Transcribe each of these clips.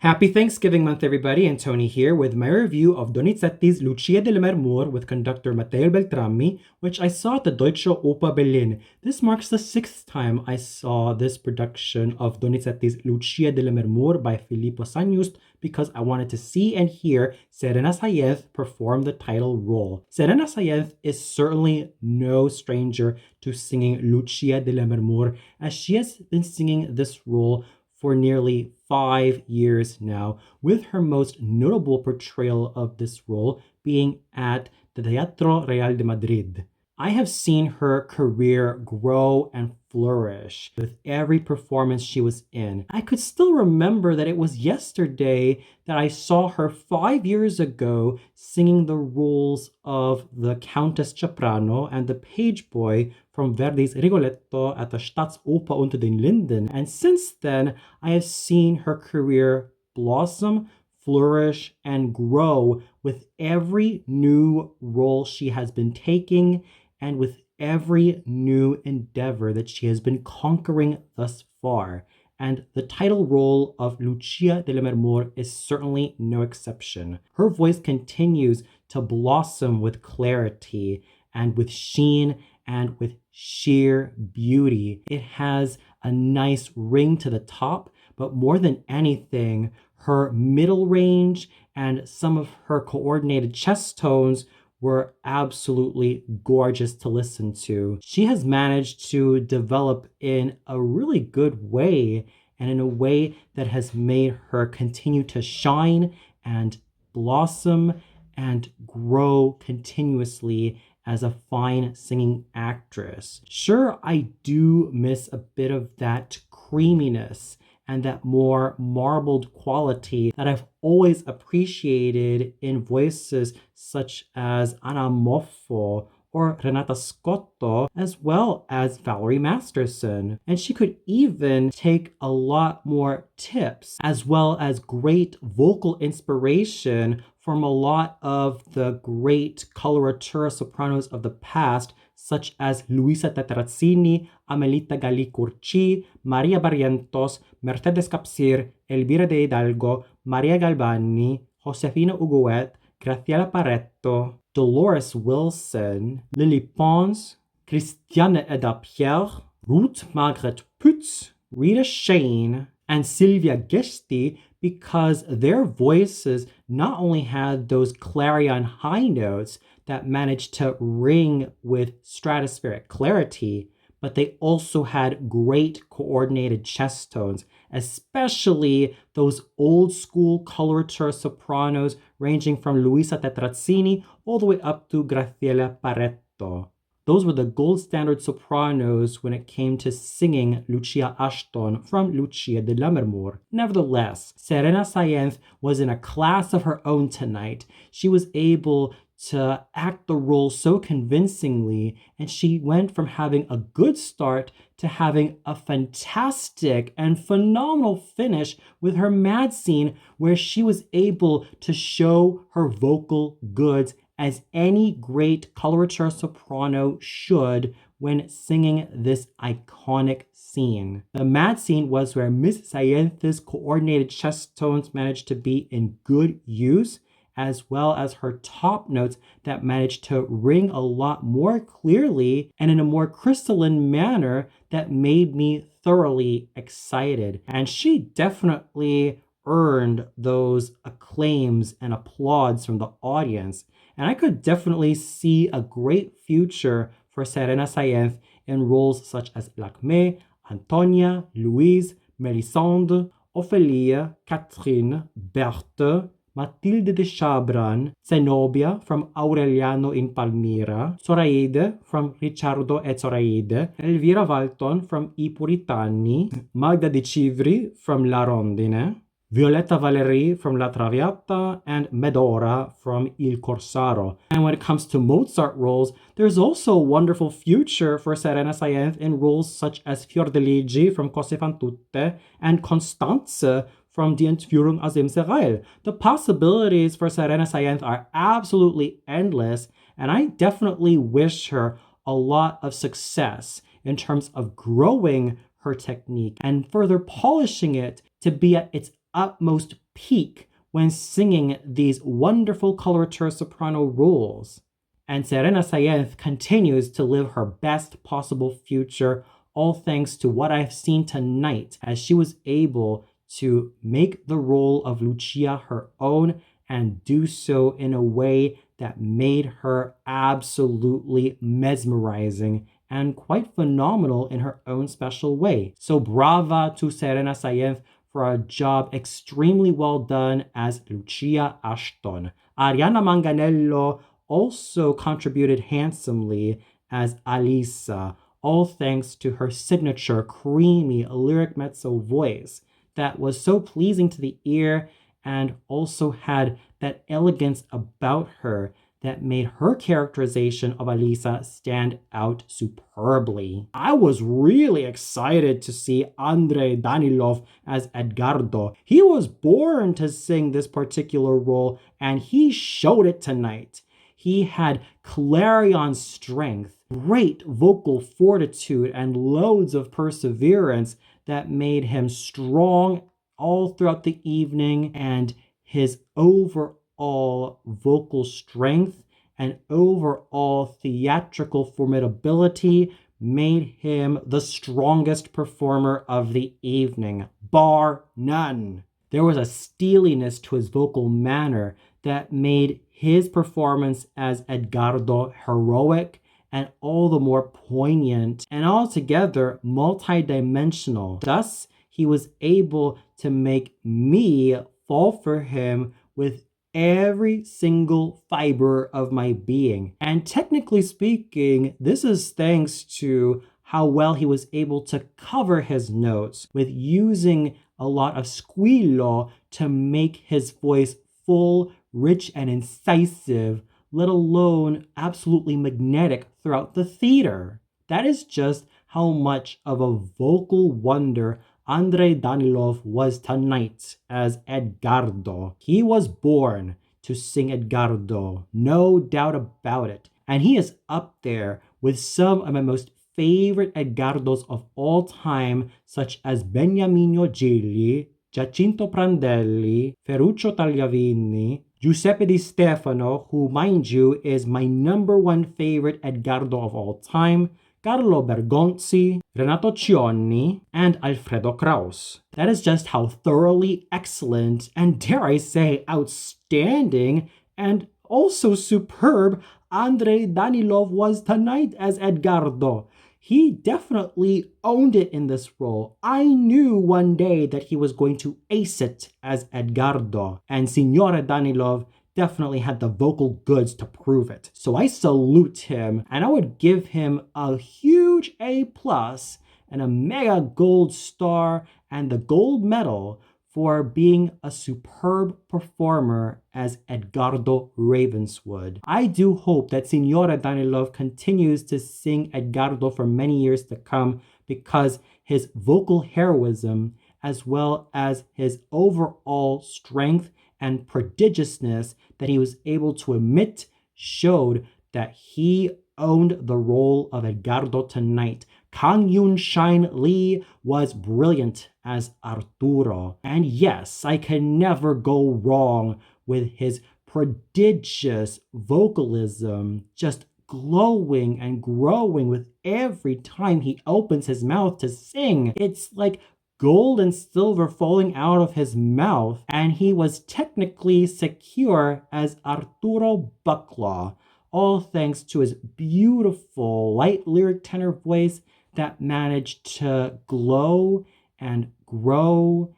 Happy Thanksgiving month, everybody, and Tony here with my review of Donizetti's Lucia di Lammermoor with conductor Matteo Beltrami, which I saw at the Deutsche Oper Berlin. This marks the 6th time I saw this production of Donizetti's Lucia di Lammermoor by Filippo Sáenz because I wanted to see and hear Serena Sáenz perform the title role. Serena Sáenz is certainly no stranger to singing Lucia di Lammermoor, as she has been singing this role for nearly 5 years now, with her most notable portrayal of this role being at the Teatro Real de Madrid. I have seen her career grow and flourish with every performance she was in. I could still remember that it was yesterday that I saw her 5 years ago singing the roles of the Countess Soprano and the page boy from Verdi's Rigoletto at the Staatsoper unter den Linden. And since then, I have seen her career blossom, flourish, and grow with every new role she has been taking and with every new endeavor that she has been conquering thus far. And the title role of Lucia di Lammermoor is certainly no exception. Her voice continues to blossom with clarity and with sheen and with sheer beauty. It has a nice ring to the top, but more than anything, her middle range and some of her coordinated chest tones were absolutely gorgeous to listen to. She has managed to develop in a really good way and in a way that has made her continue to shine and blossom and grow continuously as a fine singing actress. Sure, I do miss a bit of that creaminess and that more marbled quality that I've always appreciated in voices such as Anna Moffo or Renata Scotto, as well as Valerie Masterson. And she could even take a lot more tips, as well as great vocal inspiration from a lot of the great coloratura sopranos of the past, such as Luisa Tetrazzini, Amelita Gali Curci, Maria Barrientos, Mercedes Capsir, Elvira de Hidalgo, Maria Galvani, Josefina Huguet, Graciela Pareto, Dolores Wilson, Lily Pons, Christiane Eda Pierre, Ruth Margaret Pütz, Rita Shane, and Sylvia Gesti, because their voices not only had those clarion high notes that managed to ring with stratospheric clarity, but they also had great coordinated chest tones, especially those old school coloratura sopranos ranging from Luisa Tetrazzini all the way up to Graciela Pareto. Those were the gold standard sopranos when it came to singing Lucia Ashton from Lucia di Lammermoor. Nevertheless, Serena Sáenz was in a class of her own tonight. She was able to act the role so convincingly, and she went from having a good start to having a fantastic and phenomenal finish with her mad scene, where she was able to show her vocal goods as any great coloratura soprano should when singing this iconic scene. The mad scene was where Miss Sáenz's coordinated chest tones managed to be in good use, as well as her top notes that managed to ring a lot more clearly and in a more crystalline manner that made me thoroughly excited. And she definitely earned those acclaims and applauds from the audience. And I could definitely see a great future for Serena Sáenz in roles such as Lakmé, Antonia, Louise, Melisande, Ophelia, Catherine, Berthe, Matilde de Chabran, Zenobia from Aureliano in Palmira, Zoraide from Ricciardo e Zoraide, Elvira Valton from I Puritani, Magda di Civri from La Rondine, Violetta Valéry from La Traviata, and Medora from Il Corsaro. And when it comes to Mozart roles, there's also a wonderful future for Serena Sáenz in roles such as Fiordiligi from Cose fan tutte and Constanze from Die Entführung aus dem Serail. The possibilities for Serena Sáenz are absolutely endless, and I definitely wish her a lot of success in terms of growing her technique and further polishing it to be at its utmost peak when singing these wonderful coloratura soprano roles. And Serena Sáenz continues to live her best possible future, all thanks to what I've seen tonight, as she was able to make the role of Lucia her own and do so in a way that made her absolutely mesmerizing and quite phenomenal in her own special way. So brava to Serena Sáenz for a job extremely well done as Lucia Ashton. Ariana Manganello also contributed handsomely as Alisa, all thanks to her signature creamy lyric mezzo voice that was so pleasing to the ear and also had that elegance about her that made her characterization of Alisa stand out superbly. I was really excited to see Andrei Danilov as Edgardo. He was born to sing this particular role, and he showed it tonight. He had clarion strength, great vocal fortitude, and loads of perseverance that made him strong all throughout the evening, and his overall vocal strength and overall theatrical formidability made him the strongest performer of the evening, bar none. There was a steeliness to his vocal manner that made his performance as Edgardo heroic and all the more poignant and altogether multidimensional. Thus, he was able to make me fall for him with every single fiber of my being. And technically speaking, this is thanks to how well he was able to cover his notes with using a lot of squillo to make his voice full, rich, and incisive, let alone absolutely magnetic throughout the theater. That is just how much of a vocal wonder Andrei Danilov was tonight as Edgardo. He was born to sing Edgardo, no doubt about it. And he is up there with some of my most favorite Edgardos of all time, such as Beniamino Gigli, Giacinto Prandelli, Ferruccio Tagliavini, Giuseppe Di Stefano, who, mind you, is my number one favorite Edgardo of all time, Carlo Bergonzi, Renato Cionni, and Alfredo Kraus. That is just how thoroughly excellent, and dare I say outstanding, and also superb Andrei Danilov was tonight as Edgardo. He definitely owned it in this role. I knew one day that he was going to ace it as Edgardo, and Signore Danilov definitely had the vocal goods to prove it. So I salute him, and I would give him a huge A+ and a mega gold star and the gold medal for being a superb performer as Edgardo Ravenswood. I do hope that Signore Danilov continues to sing Edgardo for many years to come, because his vocal heroism, as well as his overall strength and prodigiousness that he was able to emit, showed that he owned the role of Edgardo tonight. Kang Yoon Shine Lee was brilliant as Arturo. And yes, I can never go wrong with his prodigious vocalism, just glowing and growing with every time he opens his mouth to sing. It's like gold and silver falling out of his mouth, and he was technically secure as Arturo Bucklaw, all thanks to his beautiful light lyric tenor voice that managed to glow and grow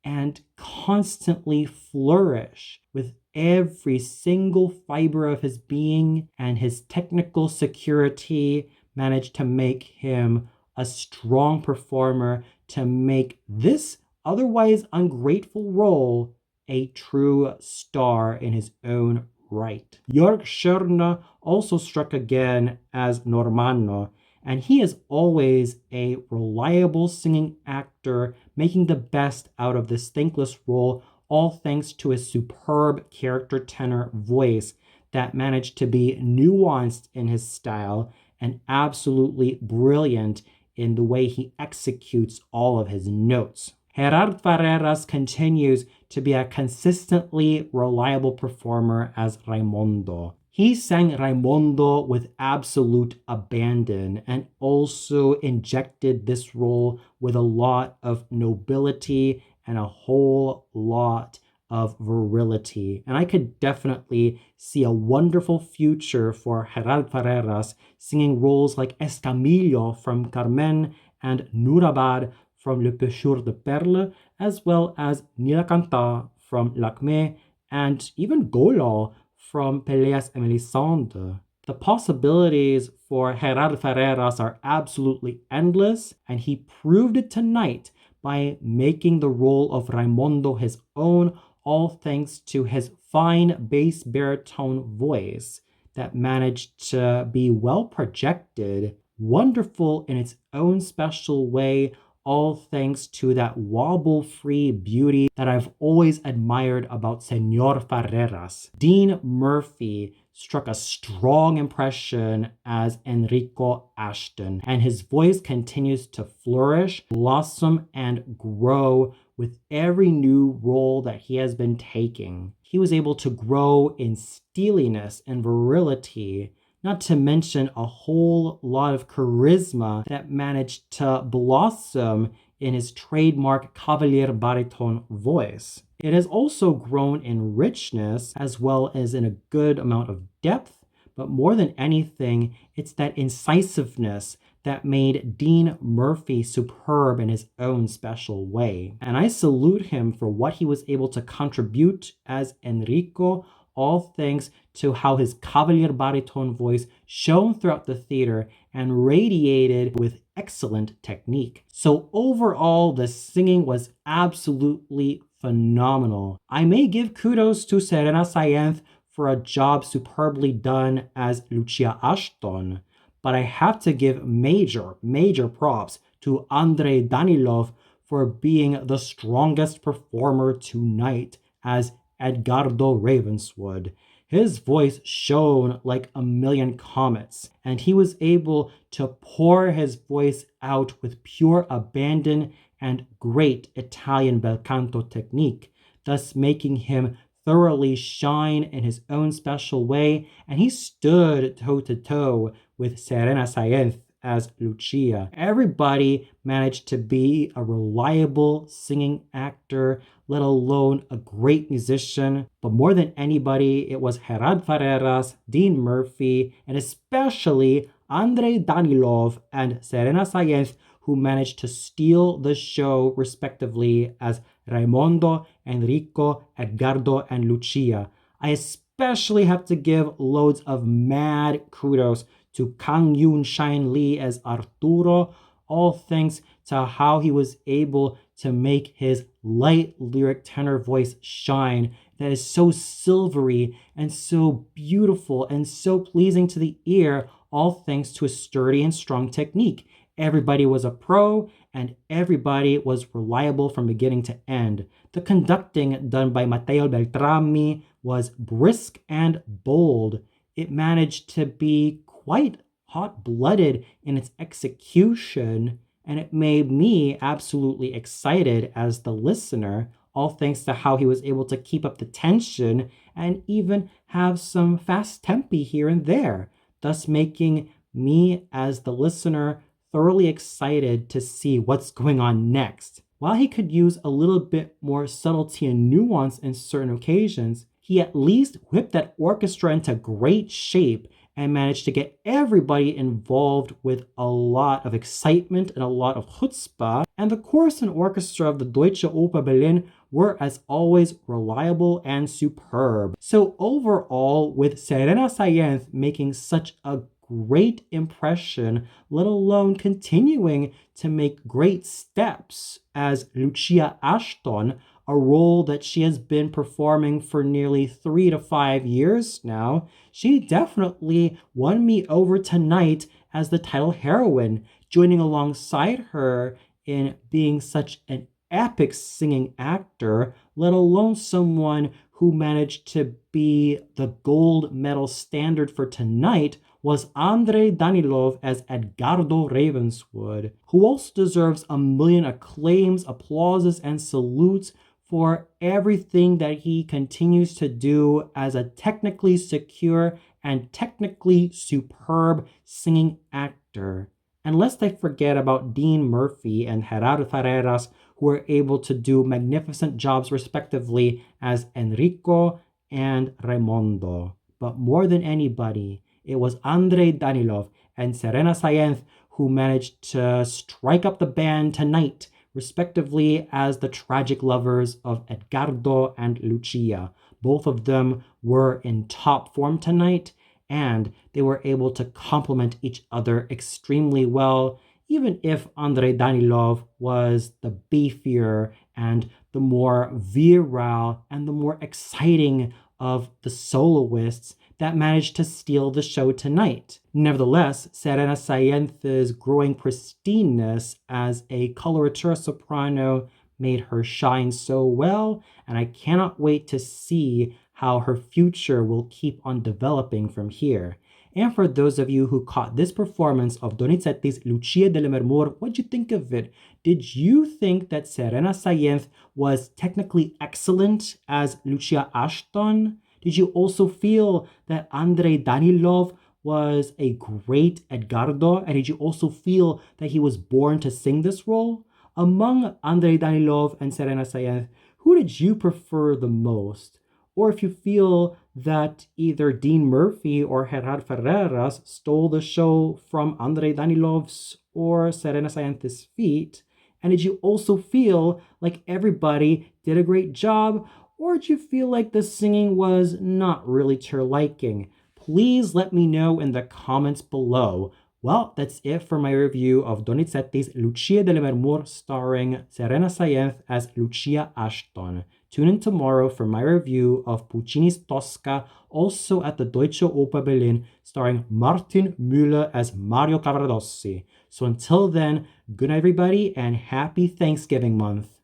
and constantly flourish with every single fiber of his being, and his technical security managed to make him a strong performer to make this otherwise ungrateful role a true star in his own right. Jörg Schörner also struck again as Normanno, and he is always a reliable singing actor, making the best out of this thankless role, all thanks to his superb character tenor voice that managed to be nuanced in his style and absolutely brilliant in the way he executes all of his notes. Gerard Ferreras continues to be a consistently reliable performer as Raimondo. He sang Raimondo with absolute abandon and also injected this role with a lot of nobility and a whole lot of virility. And I could definitely see a wonderful future for Gerard Ferreras singing roles like Escamillo from Carmen and Nourabad from Le Pêcheur de Perles, as well as Nilakanta from Lakmé, and even Golol from Péléas et Mélisande. The possibilities for Gerard Ferreras are absolutely endless, and he proved it tonight by making the role of Raimondo his own, all thanks to his fine bass baritone voice that managed to be well projected, wonderful in its own special way, all thanks to that wobble-free beauty that I've always admired about Señor Ferreras. Dean Murphy struck a strong impression as Enrico Ashton, and his voice continues to flourish, blossom, and grow with every new role that he has been taking. He was able to grow in steeliness and virility, not to mention a whole lot of charisma that managed to blossom in his trademark cavalier baritone voice. It has also grown in richness as well as in a good amount of depth, but more than anything, it's that incisiveness that made Dean Murphy superb in his own special way. And I salute him for what he was able to contribute as Enrico, all thanks to how his cavalier baritone voice shone throughout the theater and radiated with excellent technique. So overall, the singing was absolutely phenomenal. I may give kudos to Serena Sáenz for a job superbly done as Lucia Ashton, but I have to give major props to Andrei Danilov for being the strongest performer tonight as Edgardo Ravenswood. His voice shone like a million comets, and he was able to pour his voice out with pure abandon and great Italian bel canto technique, thus making him thoroughly shine in his own special way, and he stood toe-to-toe with Serena Sáenz as Lucia. Everybody managed to be a reliable singing actor, let alone a great musician. But more than anybody, it was Gerard Ferreras, Dean Murphy, and especially Andrei Danilov and Serena Sáenz who managed to steal the show respectively as Raimondo, Enrico, Edgardo, and Lucia. I especially have to give loads of mad kudos to Kang Yoon Shine Lee as Arturo, all thanks to how he was able to make his light lyric tenor voice shine that is so silvery and so beautiful and so pleasing to the ear, all thanks to a sturdy and strong technique. Everybody was a pro and everybody was reliable from beginning to end. The conducting done by Matteo Beltrami was brisk and bold. It managed to be quite hot-blooded in its execution, and it made me absolutely excited as the listener, all thanks to how he was able to keep up the tension and even have some fast tempi here and there, thus making me as the listener thoroughly excited to see what's going on next. While he could use a little bit more subtlety and nuance in certain occasions, he at least whipped that orchestra into great shape and managed to get everybody involved with a lot of excitement and a lot of chutzpah. And the chorus and orchestra of the Deutsche Oper Berlin were, as always, reliable and superb. So overall, with Serena Sáenz making such a great impression, let alone continuing to make great steps as Lucia Ashton, a role that she has been performing for nearly 3 to 5 years now, she definitely won me over tonight as the title heroine. Joining alongside her in being such an epic singing actor let alone someone who managed to be the gold medal standard for tonight, was Andrei Danilov as Edgardo Ravenswood, who also deserves a million acclaims, applauses, and salutes for everything that he continues to do as a technically secure and technically superb singing actor. And lest I forget about Dean Murphy and Gerardo Ferreras, who were able to do magnificent jobs respectively as Enrico and Raimondo. But more than anybody, it was Andrei Danilov and Serena Sáenz who managed to strike up the band tonight, respectively as the tragic lovers of Edgardo and Lucia. Both of them were in top form tonight, and they were able to complement each other extremely well, even if Andrei Danilov was the beefier and the more virile and the more exciting of the soloists that managed to steal the show tonight. Nevertheless, Serena Sáenz's growing pristineness as a coloratura soprano made her shine so well, and I cannot wait to see how her future will keep on developing from here. And for those of you who caught this performance of Donizetti's Lucia di Lammermoor, what'd you think of it? Did you think that Serena Sáenz was technically excellent as Lucia Ashton? Did you also feel that Andrei Danilov was a great Edgardo? And did you also feel that he was born to sing this role? Among Andrei Danilov and Serena Sáenz, who did you prefer the most? Or if you feel that either Dean Murphy or Gerard Ferreras stole the show from Andrei Danilov's or Serena Sáenz's feet, and did you also feel like everybody did a great job, or did you feel like the singing was not really to your liking? Please let me know in the comments below. Well, that's it for my review of Donizetti's Lucia di Lammermoor starring Serena Sáenz as Lucia Ashton. Tune in tomorrow for my review of Puccini's Tosca, also at the Deutsche Oper Berlin, starring Martin Müller as Mario Cavaradossi. So until then, good night everybody, and happy Thanksgiving month.